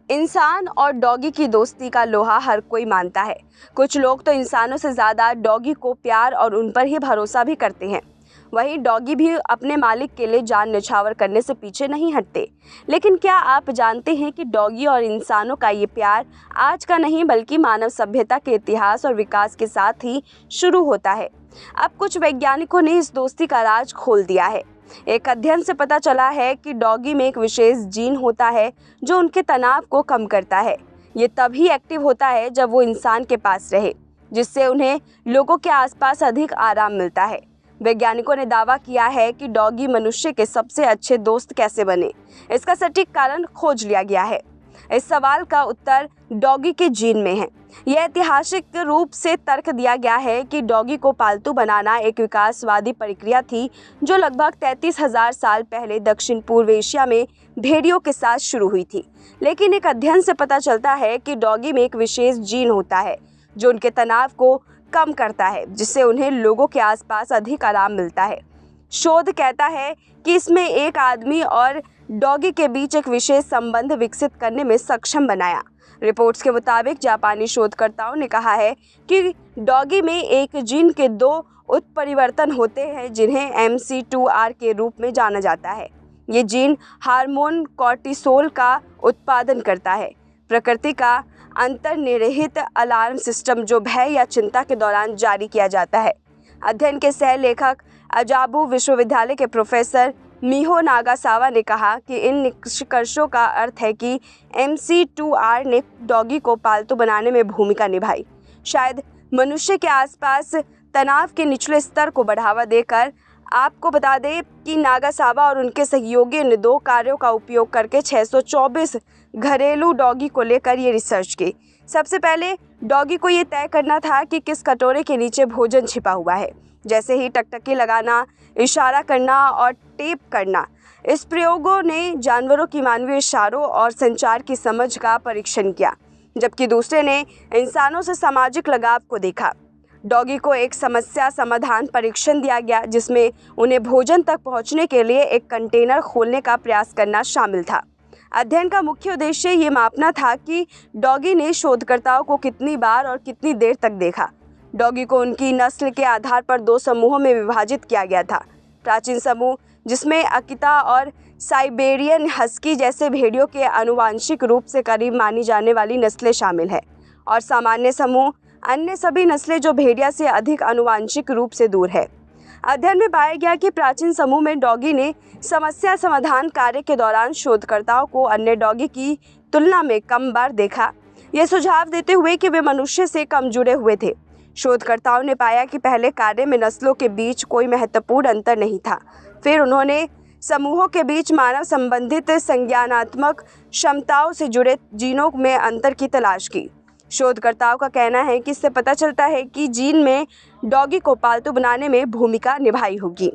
इंसान और डॉगी की दोस्ती का लोहा हर कोई मानता है। कुछ लोग तो इंसानों से ज़्यादा डॉगी को प्यार और उन पर ही भरोसा भी करते हैं। वहीं डॉगी भी अपने मालिक के लिए जान न्यौछावर करने से पीछे नहीं हटते। लेकिन क्या आप जानते हैं कि डॉगी और इंसानों का ये प्यार आज का नहीं बल्कि मानव सभ्यता के इतिहास और विकास के साथ ही शुरू होता है। अब कुछ वैज्ञानिकों ने इस दोस्ती का राज खोल दिया है। एक अध्ययन से पता चला है कि डॉगी में एक विशेष जीन होता है जो उनके तनाव को कम करता है। ये तभी एक्टिव होता है जब वो इंसान के पास रहे, जिससे उन्हें लोगों के आसपास अधिक आराम मिलता है। वैज्ञानिकों ने दावा किया है कि डॉगी मनुष्य के सबसे अच्छे दोस्त कैसे बने, इसका सटीक कारण खोज लिया गया है। इस सवाल का उत्तर डॉगी के जीन में है। यह ऐतिहासिक रूप से तर्क दिया गया है कि डॉगी को पालतू बनाना एक विकासवादी प्रक्रिया थी जो लगभग 33,000 साल पहले दक्षिण पूर्व एशिया में भेड़ियों के साथ शुरू हुई थी। लेकिन एक अध्ययन से पता चलता है कि डॉगी में एक विशेष जीन होता है जो उनके तनाव को कम करता है, जिससे उन्हें लोगों के आसपास अधिक आराम मिलता है। शोध कहता है कि इसमें एक आदमी और डॉगी के बीच एक विशेष संबंध विकसित करने में सक्षम बनाया। रिपोर्ट्स के मुताबिक जापानी शोधकर्ताओं ने कहा है कि डॉगी में एक जीन के 2 उत्परिवर्तन होते हैं जिन्हें MC2R के रूप में जाना जाता है। ये जीन हार्मोन कॉर्टिसोल का उत्पादन करता है, प्रकृति का अंतर्निहित अलार्म सिस्टम जो भय या चिंता के दौरान जारी किया जाता है। अध्ययन के सह लेखक अजाबू विश्वविद्यालय के प्रोफेसर मिहो नागासावा ने कहा कि इन निष्कर्षों का अर्थ है कि MC2R ने डॉगी को पालतू बनाने में भूमिका निभाई, शायद मनुष्य के आसपास तनाव के निचले स्तर को बढ़ावा देकर। आपको बता दें कि नागासावा और उनके सहयोगी ने 2 कार्यों का उपयोग करके 624 घरेलू डॉगी को लेकर ये रिसर्च की। सबसे पहले डॉगी को ये तय करना था कि किस कटोरे के नीचे भोजन छिपा हुआ है, जैसे ही टकटकी लगाना, इशारा करना और टेप करना। इस प्रयोगों ने जानवरों की मानवीय इशारों और संचार की समझ का परीक्षण किया, जबकि दूसरे ने इंसानों से सामाजिक लगाव को देखा। डॉगी को एक समस्या समाधान परीक्षण दिया गया जिसमें उन्हें भोजन तक पहुंचने के लिए एक कंटेनर खोलने का प्रयास करना शामिल था। अध्ययन का मुख्य उद्देश्य ये मापना था कि डॉगी ने शोधकर्ताओं को कितनी बार और कितनी देर तक देखा। डॉगी को उनकी नस्ल के आधार पर 2 समूहों में विभाजित किया गया था। प्राचीन समूह, जिसमें अकिता और साइबेरियन हस्की जैसे भेड़ियों के आनुवांशिक रूप से करीब मानी जाने वाली नस्लें शामिल है, और सामान्य समूह, अन्य सभी नस्लें जो भेड़िया से अधिक आनुवांशिक रूप से दूर है। अध्ययन में पाया गया कि प्राचीन समूह में डॉगी ने समस्या समाधान कार्य के दौरान शोधकर्ताओं को अन्य डॉगी की तुलना में कम बार देखा, यह सुझाव देते हुए कि वे मनुष्य से कम जुड़े हुए थे। शोधकर्ताओं ने पाया कि पहले कार्य में नस्लों के बीच कोई महत्वपूर्ण अंतर नहीं था। फिर उन्होंने समूहों के बीच मानव संबंधित संज्ञानात्मक क्षमताओं से जुड़े जीनों में अंतर की तलाश की। शोधकर्ताओं का कहना है कि इससे पता चलता है कि जीन में डॉगी को पालतू बनाने में भूमिका निभाई होगी।